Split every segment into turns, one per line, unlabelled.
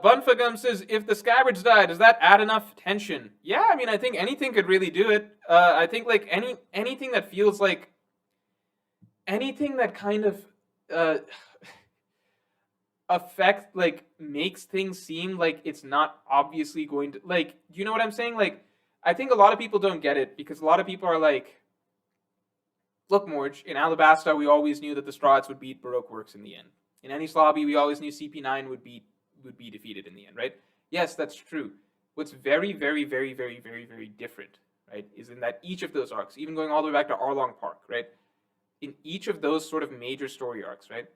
Bunfagum says, if the Scabbards die, does that add enough tension? Yeah, I mean, I think anything could really do it. I think like anything that feels like anything that kind of uh, affect like makes things seem like it's not obviously going to like. Do you know what I'm saying? Like, I think a lot of people don't get it because a lot of people are like, look, Morge, in Alabasta, we always knew that the Straw Hats would beat Baroque Works in the end. In any lobby, we always knew CP9 would be defeated in the end, right? Yes, that's true. What's very, very, very, very, very, very different, right, is in that each of those arcs, even going all the way back to Arlong Park, right, in each of those sort of major story arcs, right,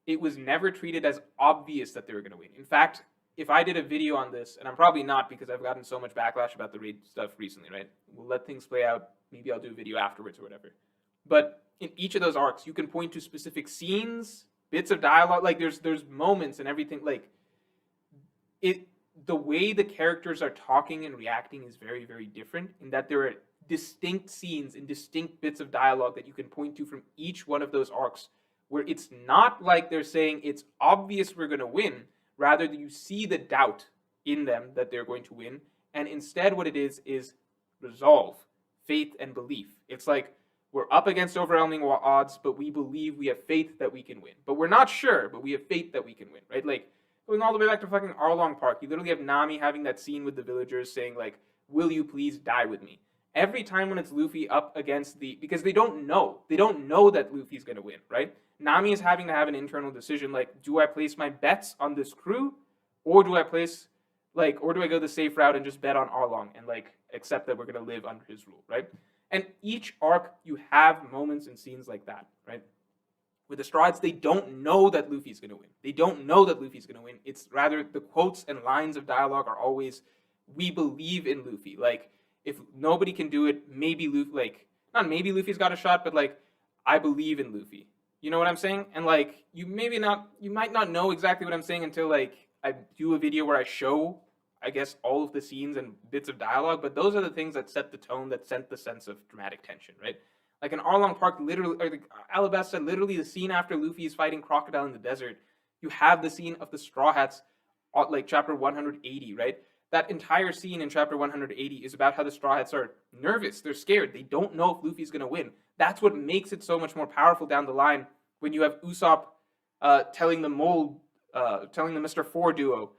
it was never treated as obvious that they were going to win. In fact, if I did a video on this, and I'm probably not because I've gotten so much backlash about the raid stuff recently, right? We'll let things play out. Maybe I'll do a video afterwards or whatever. But in each of those arcs, you can point to specific scenes, bits of dialogue. Like there's moments and everything. Like it, the way the characters are talking and reacting is very, very different. In that there are distinct scenes and distinct bits of dialogue that you can point to from each one of those arcs, where it's not like they're saying it's obvious we're going to win. Rather, you see the doubt in them that they're going to win, and instead, what it is resolve, faith, and belief. It's like, we're up against overwhelming odds, but we believe we have faith that we can win. But we're not sure, but we have faith that we can win, right? Like, going all the way back to fucking Arlong Park, you literally have Nami having that scene with the villagers saying, like, will you please die with me? Every time when it's Luffy up against because they don't know that Luffy's going to win, right? Nami is having to have an internal decision, like, do I place my bets on this crew, or do I go the safe route and just bet on Arlong and, like, accept that we're going to live under his rule, right? And each arc, you have moments and scenes like that, right? With the Straw Hats, they don't know that Luffy's going to win. They don't know that Luffy's going to win. It's rather the quotes and lines of dialogue are always, we believe in Luffy. Like, if nobody can do it, maybe Luffy, like, not maybe Luffy's got a shot, but, like, I believe in Luffy. You know what I'm saying? And, like, you might not know exactly what I'm saying until, like, I do a video where I show, I guess, all of the scenes and bits of dialogue, but those are the things that set the tone, that set the sense of dramatic tension, right? Like in Arlong Park, literally, or the Alabasta, literally the scene after Luffy is fighting Crocodile in the desert, you have the scene of the Straw Hats, like chapter 180, right? That entire scene in chapter 180 is about how the Straw Hats are nervous, they're scared, they don't know if Luffy's going to win. That's what makes it so much more powerful down the line when you have Usopp telling the Mr. Four duo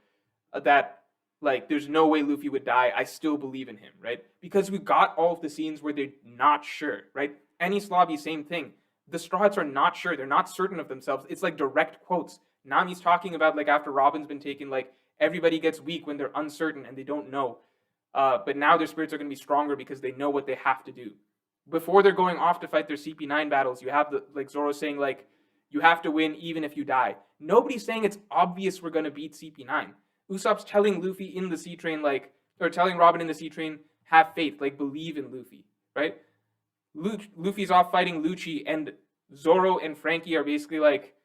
that, like, there's no way Luffy would die. I still believe in him, right? Because we got all of the scenes where they're not sure, right? Enies Lobby, same thing. The Straw Hats are not sure. They're not certain of themselves. It's like direct quotes. Nami's talking about, like, after Robin's been taken, like, everybody gets weak when they're uncertain and they don't know. But now their spirits are going to be stronger because they know what they have to do. Before they're going off to fight their CP9 battles, you have Zoro saying, like, you have to win even if you die. Nobody's saying it's obvious we're going to beat CP9. Usopp's telling Luffy in the Sea Train, like, or telling Robin in the Sea Train, have faith, like, believe in Luffy, right? Luffy's off fighting Lucci, and Zoro and Frankie are basically like,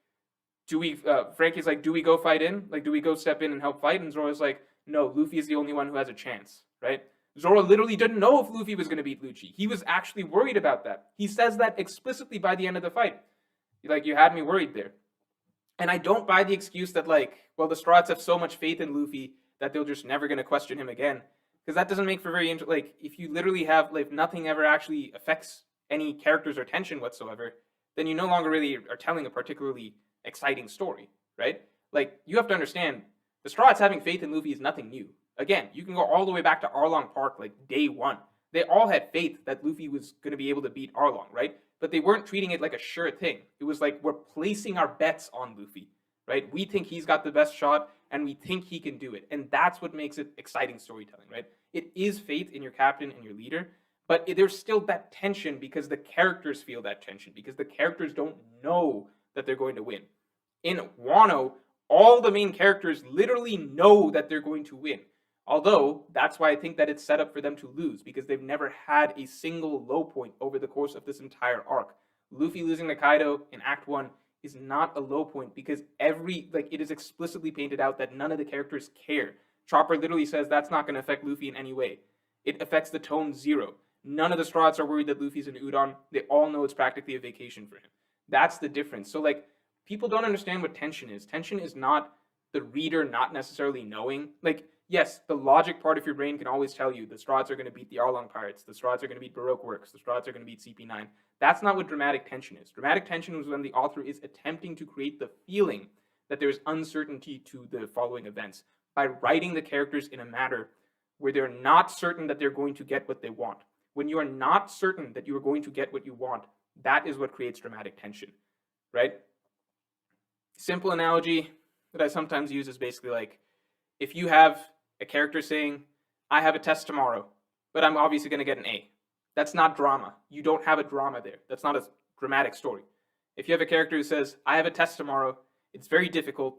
Frankie's like, do we go fight in? Like, do we go step in and help fight? And Zoro's like, no, Luffy is the only one who has a chance, right? Zoro literally didn't know if Luffy was going to beat Lucci. He was actually worried about that. He says that explicitly by the end of the fight. Like, you had me worried there. And I don't buy the excuse that, like, well, the Straw Hats have so much faith in Luffy that they're just never going to question him again. Because that doesn't make for very like, if you literally have, like, nothing ever actually affects any characters or tension whatsoever, then you no longer really are telling a particularly exciting story, right? Like, you have to understand, the Straw Hats having faith in Luffy is nothing new. Again, you can go all the way back to Arlong Park, like, day one. They all had faith that Luffy was going to be able to beat Arlong, right? But they weren't treating it like a sure thing. It was like, we're placing our bets on Luffy, right? We think he's got the best shot, and we think he can do it. And that's what makes it exciting storytelling, right? It is faith in your captain and your leader, but there's still that tension because the characters feel that tension, because the characters don't know that they're going to win. In Wano, all the main characters literally know that they're going to win. Although, that's why I think that it's set up for them to lose, because they've never had a single low point over the course of this entire arc. Luffy losing to Kaido in Act 1 is not a low point, because it is explicitly painted out that none of the characters care. Chopper literally says that's not going to affect Luffy in any way. It affects the tone zero. None of the Straw Hats are worried that Luffy's an udon. They all know it's practically a vacation for him. That's the difference. So, like, people don't understand what tension is. Tension is not the reader not necessarily knowing. Like, yes, the logic part of your brain can always tell you the Strahds are going to beat the Arlong Pirates, the Strahds are going to beat Baroque Works, the Strahds are going to beat CP9. That's not what dramatic tension is. Dramatic tension is when the author is attempting to create the feeling that there's uncertainty to the following events by writing the characters in a manner where they're not certain that they're going to get what they want. When you are not certain that you are going to get what you want, that is what creates dramatic tension, right? Simple analogy that I sometimes use is basically like, if you have a character saying, I have a test tomorrow, but I'm obviously going to get an A. That's not drama. You don't have a drama there. That's not a dramatic story. If you have a character who says, I have a test tomorrow, it's very difficult,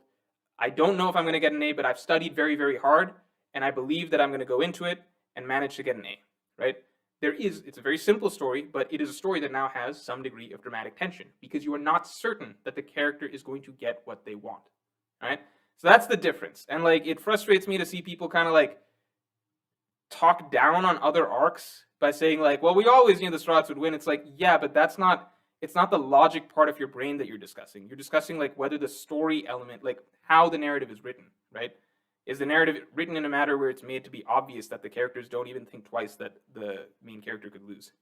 I don't know if I'm going to get an A, but I've studied very, very hard, and I believe that I'm going to go into it and manage to get an A, right? It's a very simple story, but it is a story that now has some degree of dramatic tension because you are not certain that the character is going to get what they want, right? So that's the difference. And like, it frustrates me to see people kind of like talk down on other arcs by saying like, well, we always knew the Strahds would win. It's like, yeah, but it's not the logic part of your brain that you're discussing. You're discussing like whether the story element, like how the narrative is written, right? Is the narrative written in a manner where it's made to be obvious that the characters don't even think twice that the main character could lose?